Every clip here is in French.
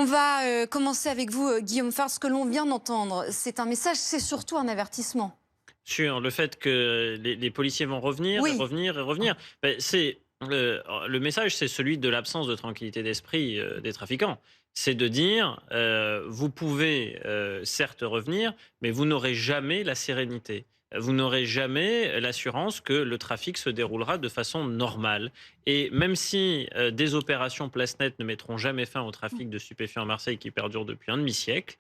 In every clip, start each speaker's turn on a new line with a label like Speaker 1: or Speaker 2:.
Speaker 1: On va commencer avec vous, Guillaume Fard. Ce que l'on vient d'entendre, c'est un message, c'est surtout un avertissement.
Speaker 2: Sur le fait que les policiers vont revenir et
Speaker 1: Oui,
Speaker 2: revenir et revenir. C'est le message, c'est celui de l'absence de tranquillité d'esprit des trafiquants. C'est de dire, vous pouvez certes revenir, mais vous n'aurez jamais la sérénité. Vous n'aurez jamais l'assurance que le trafic se déroulera de façon normale. Et même si des opérations place nette ne mettront jamais fin au trafic de stupéfiants à Marseille qui perdure depuis un demi-siècle,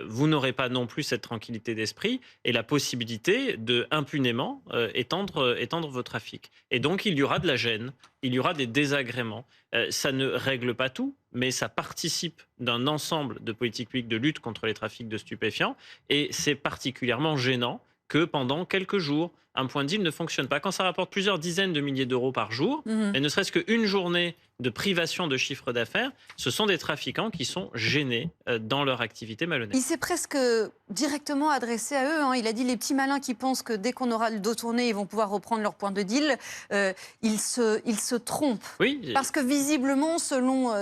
Speaker 2: vous n'aurez pas non plus cette tranquillité d'esprit et la possibilité de impunément étendre vos trafics. Et donc il y aura de la gêne, il y aura des désagréments. Ça ne règle pas tout, mais ça participe d'un ensemble de politiques publiques de lutte contre les trafics de stupéfiants. Et c'est particulièrement gênant que pendant quelques jours, un point de deal ne fonctionne pas. Quand ça rapporte plusieurs dizaines de milliers d'euros par jour,
Speaker 1: mhm.
Speaker 2: et ne serait-ce qu'une journée de privation de chiffre d'affaires, ce sont des trafiquants qui sont gênés dans leur activité malhonnête.
Speaker 1: Il s'est presque directement adressé à eux. Il a dit les petits malins qui pensent que dès qu'on aura le dos tourné, ils vont pouvoir reprendre leur point de deal. Ils se trompent.
Speaker 2: Oui,
Speaker 1: Parce que visiblement, selon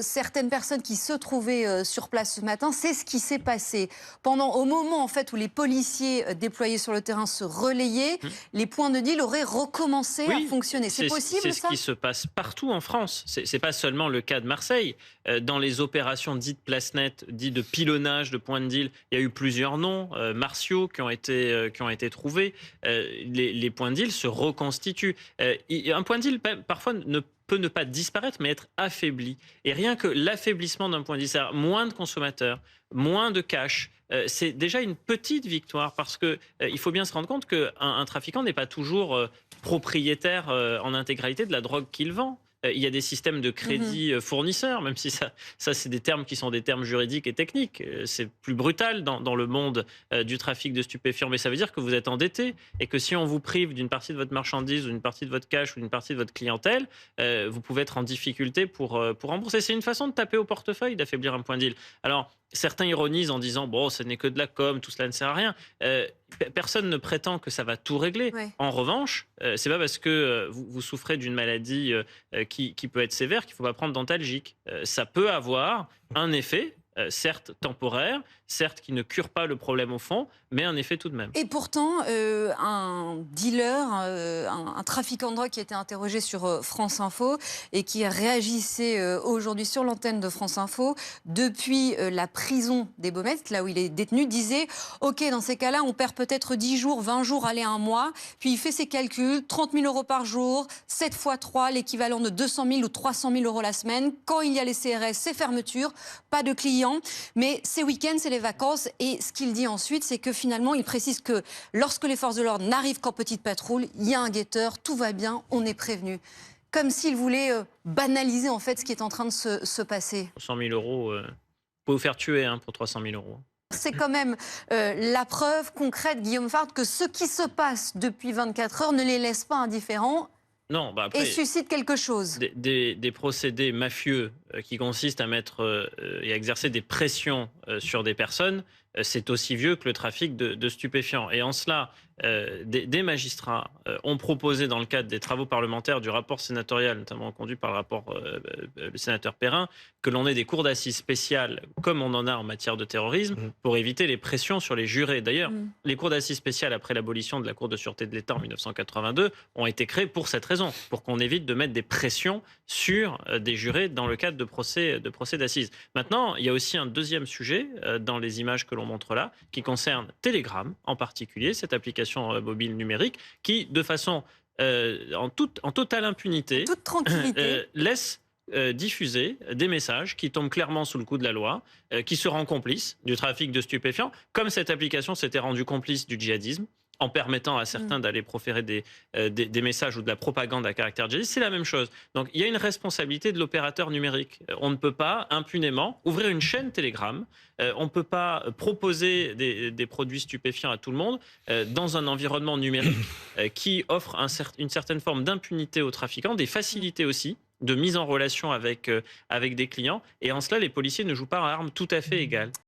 Speaker 1: certaines personnes qui se trouvaient sur place ce matin, c'est ce qui s'est passé. Au moment en fait, où les policiers déployés sur le terrain se relayaient, les points de deal auraient recommencé à fonctionner. C'est possible,
Speaker 2: c'est
Speaker 1: ça?
Speaker 2: ce qui se passe partout en France. C'est pas seulement le cas de Marseille. Dans les opérations dites place nette, dites de pilonnage de points de deal, il y a eu plusieurs noms martiaux qui ont été trouvés. Les points de deal se reconstituent. Un point de deal parfois ne peut ne pas disparaître, mais être affaibli. Et rien que l'affaiblissement d'un point de deal, c'est-à-dire moins de consommateurs, moins de cash, c'est déjà une petite victoire parce que il faut bien se rendre compte qu'un trafiquant n'est pas toujours propriétaire en intégralité de la drogue qu'il vend. Il y a des systèmes de crédit fournisseurs, même si ça c'est des termes qui sont des termes juridiques et techniques. C'est plus brutal dans le monde du trafic de stupéfiants, mais ça veut dire que vous êtes endetté et que si on vous prive d'une partie de votre marchandise ou d'une partie de votre cash ou d'une partie de votre clientèle, vous pouvez être en difficulté pour rembourser. C'est une façon de taper au portefeuille, d'affaiblir un point de deal. Alors, certains ironisent en disant bon, ce n'est que de la com, tout cela ne sert à rien. Personne ne prétend que ça va tout régler.
Speaker 1: Ouais.
Speaker 2: En revanche, c'est pas parce que vous souffrez d'une maladie qui peut être sévère qu'il ne faut pas prendre d'antalgique. Ça peut avoir un effet, certes temporaire, certes qui ne cure pas le problème au fond, mais un effet tout de même.
Speaker 1: Et pourtant, un dealer, un trafiquant de drogue qui a été interrogé sur France Info et qui réagissait aujourd'hui sur l'antenne de France Info depuis la prison des Baumettes, là où il est détenu, disait « Ok, dans ces cas-là, on perd peut-être 10 jours, 20 jours, allez, un mois. » Puis il fait ses calculs, 30 000 euros par jour, 7 fois 3, l'équivalent de 200 000 ou 300 000 euros la semaine. Quand il y a les CRS, c'est fermeture, pas de clients. Mais ces week-ends, c'est les vacances. Et ce qu'il dit ensuite, c'est que finalement, il précise que lorsque les forces de l'ordre n'arrivent qu'en petite patrouille, il y a un guetteur, tout va bien, on est prévenu. Comme s'il voulait banaliser en fait ce qui est en train de se passer.
Speaker 2: 300 000 euros, vous pouvez vous faire tuer pour 300 000 euros.
Speaker 1: C'est quand même la preuve concrète, Guillaume Fard, que ce qui se passe depuis 24 heures ne les laisse pas indifférents
Speaker 2: Non, après,
Speaker 1: et suscite quelque chose.
Speaker 2: des procédés mafieux qui consistent à mettre et à exercer des pressions sur des personnes, c'est aussi vieux que le trafic de stupéfiants. Et en cela, des magistrats ont proposé, dans le cadre des travaux parlementaires du rapport sénatorial, notamment conduit par le sénateur Perrin, que l'on ait des cours d'assises spéciales, comme on en a en matière de terrorisme, pour éviter les pressions sur les jurés. D'ailleurs, les cours d'assises spéciales, après l'abolition de la Cour de sûreté de l'État en 1982, ont été créés pour cette raison, pour qu'on évite de mettre des pressions sur des jurés dans le cadre de procès d'assises. Maintenant, il y a aussi un deuxième sujet dans les images que l'on montre là, qui concerne Telegram en particulier, cette application mobile numérique, qui, de façon en totale impunité,
Speaker 1: Toute tranquillité.
Speaker 2: laisse diffuser des messages qui tombent clairement sous le coup de la loi, qui se rend complice du trafic de stupéfiants, comme cette application s'était rendue complice du djihadisme, en permettant à certains d'aller proférer des messages ou de la propagande à caractère djihadiste, c'est la même chose. Donc il y a une responsabilité de l'opérateur numérique. On ne peut pas impunément ouvrir une chaîne Telegram, on ne peut pas proposer des produits stupéfiants à tout le monde dans un environnement numérique qui offre une certaine forme d'impunité aux trafiquants, des facilités aussi de mise en relation avec des clients. Et en cela, les policiers ne jouent pas à armes tout à fait égales.